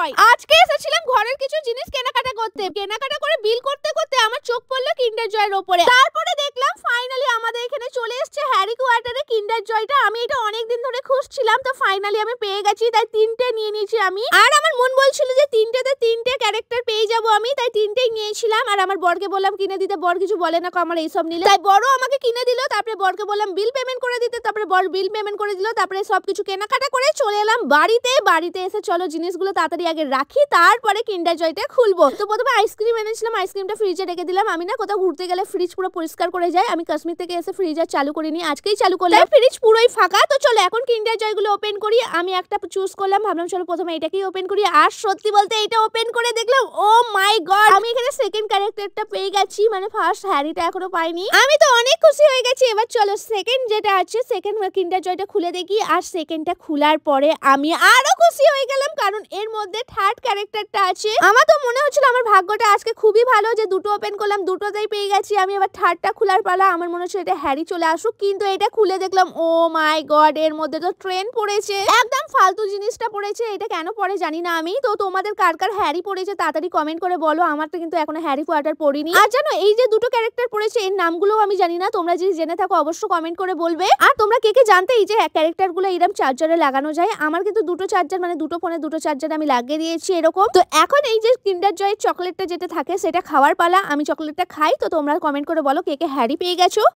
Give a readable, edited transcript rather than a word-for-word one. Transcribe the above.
জয়। আজকে এসেছিলাম ঘরের কিছু জিনিস কেনাকাটা করতে। কেনাকাটা করে বিল করতে করতে আমার চোখ পড়লো কিন্ডার জয়ের ওপরে। তারপরে দেখলাম ফাইনালি আমাদের এখানে চলে এসেছে হ্যারি কোয়ার্টারে কিন্ডার জয়টা। আমি এটা অনেকদিন ধরে খুঁজছিলাম, তো ফাইনালি আমি পেয়ে গেছি, তাই 3টে নিয়ে নিয়েছি আমি। আর আমার মন বলছিল যে 3টেতে 3টে ক্যারেক্টার পেয়ে যাবো আমি, তাই 3টেই নিয়েছিলাম। আর আমার বরকে বললাম কিনে দিতে, বর কিছু বলে না আমার এইসব নিলে, তাই বড় আমাকে কিনে দিল। তারপরে বরকে বললাম বিল পেমেন্ট করে দিতে, তারপরে বর বিল পেমেন্ট করে দিল। তারপরে সবকিছু কেনাকাটা করে চলে এলাম বাড়িতে। বাড়িতে এসে চলো জিনিসগুলো তাড়াতাড়ি আগে রাখি, তারপরে কিন্ডার জয়টা খুলবো। তো প্রথমে আইসক্রিম এনেছিলাম, আইসক্রিমটা ফ্রিজে রেখে দিলাম। আমি না কোথাও ঘুরতে গেলে ফ্রিজ পুরো পরিষ্কার করে যাই। আমি কাশ্মীর থেকে এসে ফ্রিজ আর চালু করিনি, আজকেই চালু করলাম। ফ্রিজ পুরোই ফাঁকা। তো চলো এখন কিন্ডার জয়গুলো ওপেন করি। আমি একটা চুজ করলাম, ভাবলাম চলো প্রথমে এটাকেই ওপেন করি। আর সত্যি বলতে এটা ওপেন করে দেখলাম ও মাই গড, আমি এখানে সেকেন্ড ক্যারেক্টারটা পেয়ে গেছি, মানে ফার্স্ট হ্যারিটা এখনো পাইনি। আমি তো অনেক খুশি হয়ে গেছি। এবার চলো সেকেন্ড যেটা আছে, সেকেন্ড কিন্ডার জয়টা খুলে দেখি। আর সেকেন্ডটা খোলার পরে আমি আরো খুশি হয়ে গেলাম, কারণ এর মধ্যে থার্ড ক্যারেক্টারটা আছে। আমার তো মনে হচ্ছিল আমার ভাগ্যটা আজকে খুবই ভালো যে দুটো ওপেন করলাম, দুটোতেই পেয়ে গেছি আমি। এবার থার্ডটা খোলার পালা। আমার মনে হচ্ছে এটা হ্যারি চলে আসুক, কিন্তু এটা খুলে দেখলাম ও মাই গড, এর মধ্যে তো ট্রেন পড়েছে। একদম ফালতু জিনিসটা পড়েছে, এটা কেন পড়ে জানি না আমি। তো তোমাদের কার কার হ্যারি পড়েছে তাড়াতাড়ি কমেন্ট করে বলো। আমার তো কিন্তু এখনো হ্যারি কোয়ার্টার পড়িনি। আর জানো এই যে দুটো ক্যারেক্টার পড়েছে এর নামগুলো আমি জানি না, তোমরা যদি জেনে থাকো অবশ্যই কমেন্ট করে বলবে। আর তোমরা কে কে জানতে এই যে ক্যারেক্টারগুলো এরকম চার্জারে লাগানো যায়। আমার কিন্তু দুটো চার্জার, মানে দুটো ফোনে দুটো চার্জার আমি লাগিয়ে দিয়েছি এরকম। তো এখন এই যে কিন্ডার জয়ের চকলেটটা যেটা থাকে সেটা খাওয়ার পালা। আমি চকলেটটা খাই। তো তোমরা কমেন্ট করে বলো কে কে হ্যারি পেয়ে গেছো।